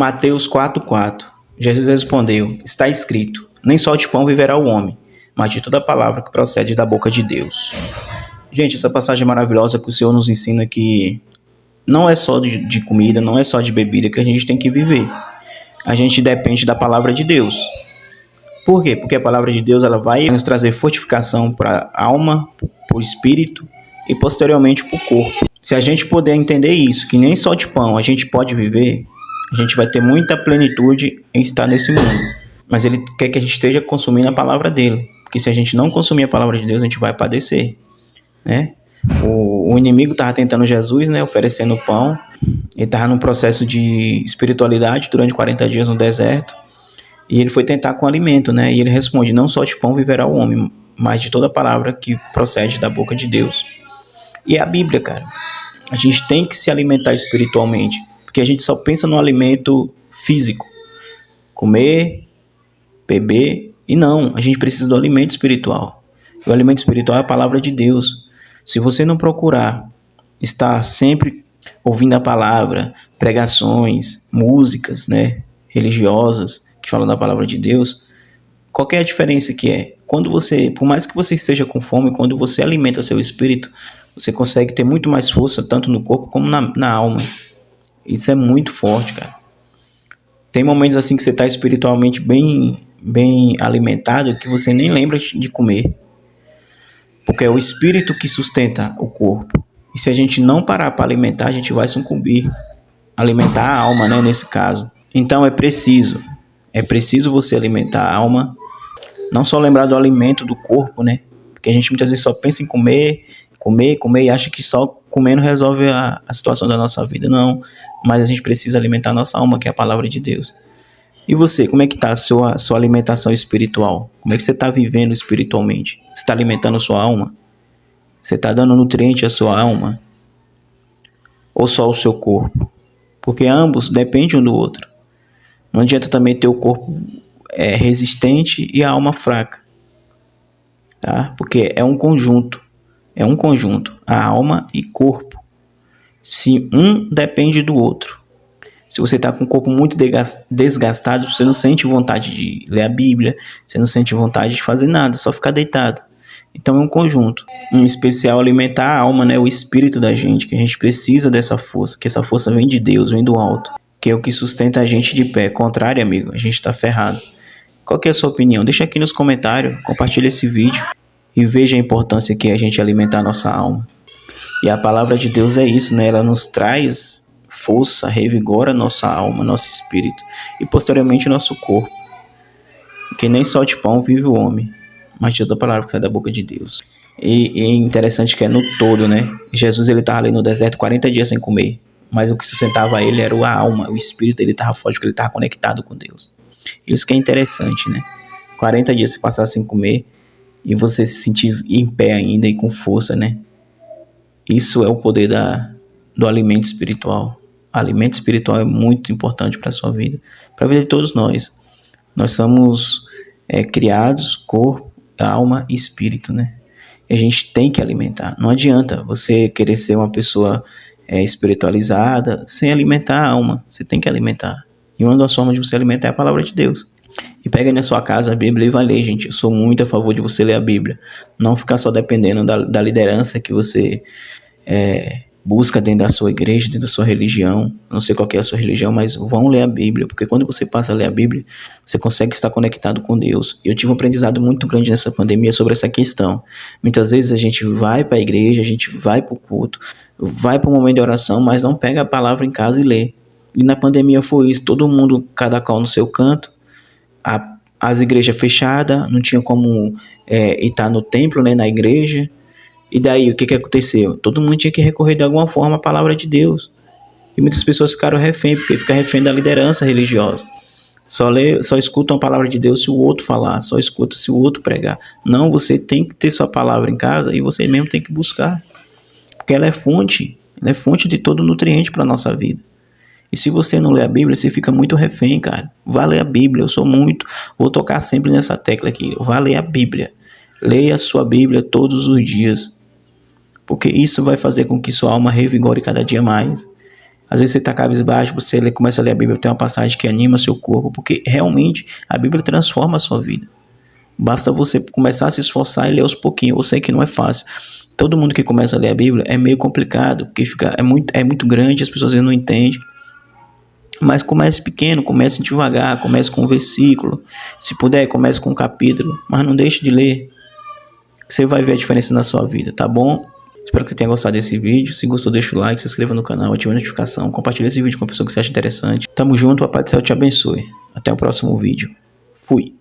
Mateus 4:4. Jesus respondeu: está escrito, nem só de pão viverá o homem, mas de toda palavra que procede da boca de Deus. Gente, essa passagem é maravilhosa que o Senhor nos ensina que não é só de comida, não é só de bebida que a gente tem que viver. A gente depende da palavra de Deus. Por quê? Porque a palavra de Deus ela vai nos trazer fortificação para a alma, para o espírito e posteriormente para o corpo. Se a gente puder entender isso, que nem só de pão a gente pode viver, a gente vai ter muita plenitude em estar nesse mundo. Mas Ele quer que a gente esteja consumindo a palavra dEle. Porque se a gente não consumir a palavra de Deus, a gente vai padecer, né? O inimigo estava tentando Jesus, né, oferecendo pão. Ele estava num processo de espiritualidade durante 40 dias no deserto. E ele foi tentar com alimento, né? E ele responde: não só de pão viverá o homem, mas de toda palavra que procede da boca de Deus. E é a Bíblia, cara. A gente tem que se alimentar espiritualmente, porque a gente só pensa no alimento físico. Comer, beber, e não. A gente precisa do alimento espiritual. E o alimento espiritual é a palavra de Deus. Se você não procurar estar sempre ouvindo a palavra, pregações, músicas, né, religiosas, que falam da palavra de Deus, qual que é a diferença que é? Quando você, por mais que você esteja com fome, quando você alimenta seu espírito, você consegue ter muito mais força, tanto no corpo como na alma. Isso é muito forte, cara. Tem momentos assim que você está espiritualmente bem alimentado, que você nem lembra de comer. Porque é o espírito que sustenta o corpo. E se a gente não parar para alimentar, a gente vai sucumbir. Alimentar a alma, né, nesse caso. Então é preciso você alimentar a alma. Não só lembrar do alimento do corpo, né? Porque a gente muitas vezes só pensa em comer e acha que só comendo resolve a situação da nossa vida. Não, mas a gente precisa alimentar a nossa alma, que é a palavra de Deus. E você, como é que está a sua alimentação espiritual? Como é que você está vivendo espiritualmente? Você está alimentando a sua alma? Você está dando nutriente à sua alma? Ou só o seu corpo? Porque ambos dependem um do outro. Não adianta também ter o corpo resistente e a alma fraca. Tá? Porque é um conjunto. É um conjunto. A alma e corpo. Se um depende do outro. Se você está com o corpo muito desgastado, você não sente vontade de ler a Bíblia, você não sente vontade de fazer nada, só ficar deitado. Então é um conjunto. Em especial alimentar a alma, né, o espírito da gente, que a gente precisa dessa força, que essa força vem de Deus, vem do alto, que é o que sustenta a gente de pé. Contrário, amigo, a gente está ferrado. Qual que é a sua opinião? Deixa aqui nos comentários, compartilha esse vídeo e veja a importância que é a gente alimentar a nossa alma. E a palavra de Deus é isso, né? Ela nos traz força, revigora nossa alma, nosso espírito e posteriormente nosso corpo. Porque nem só de pão vive o homem, mas de toda palavra que sai da boca de Deus. E é interessante que é no todo, né? Jesus ele estava ali no deserto 40 dias sem comer, mas o que sustentava ele era a alma, o espírito dele estava forte, porque ele estava conectado com Deus. Isso que é interessante, né? 40 dias se passar sem comer e você se sentir em pé ainda e com força, né? Isso é o poder do alimento espiritual. O alimento espiritual é muito importante para a sua vida, para a vida de todos nós. Nós somos criados, corpo, alma e espírito, né? E a gente tem que alimentar. Não adianta você querer ser uma pessoa espiritualizada sem alimentar a alma. Você tem que alimentar. E uma das formas de você alimentar é a palavra de Deus. E pega aí na sua casa a Bíblia e vai ler, gente. Eu sou muito a favor de você ler a Bíblia. Não ficar só dependendo da liderança que você busca dentro da sua igreja, dentro da sua religião. Não sei qual que é a sua religião, mas vão ler a Bíblia. Porque quando você passa a ler a Bíblia, você consegue estar conectado com Deus. Eu tive um aprendizado muito grande nessa pandemia sobre essa questão. Muitas vezes a gente vai para a igreja, a gente vai para o culto, vai para o momento de oração, mas não pega a palavra em casa e lê. E na pandemia foi isso. Todo mundo, cada qual no seu canto. As igrejas fechadas, não tinha como estar no templo, né, na igreja. E daí, o que aconteceu? Todo mundo tinha que recorrer de alguma forma à palavra de Deus. E muitas pessoas ficaram refém, porque fica refém da liderança religiosa. Só escutam a palavra de Deus se o outro falar, só escuta se o outro pregar. Não, você tem que ter sua palavra em casa e você mesmo tem que buscar. Porque ela é fonte de todo nutriente para a nossa vida. E se você não lê a Bíblia, você fica muito refém, cara. Vá ler a Bíblia, vou tocar sempre nessa tecla aqui. Vá ler a Bíblia. Leia a sua Bíblia todos os dias. Porque isso vai fazer com que sua alma revigore cada dia mais. Às vezes você está cabisbaixo, você começa a ler a Bíblia, tem uma passagem que anima seu corpo, porque realmente a Bíblia transforma a sua vida. Basta você começar a se esforçar e ler aos pouquinhos. Eu sei que não é fácil. Todo mundo que começa a ler a Bíblia é meio complicado, porque é muito grande, as pessoas não entendem. Mas comece pequeno, comece devagar, comece com um versículo. Se puder, comece com um capítulo, mas não deixe de ler. Você vai ver a diferença na sua vida, tá bom? Espero que você tenha gostado desse vídeo. Se gostou, deixa o like, se inscreva no canal, ative a notificação, compartilhe esse vídeo com a pessoa que você acha interessante. Tamo junto, a paz do céu te abençoe. Até o próximo vídeo. Fui!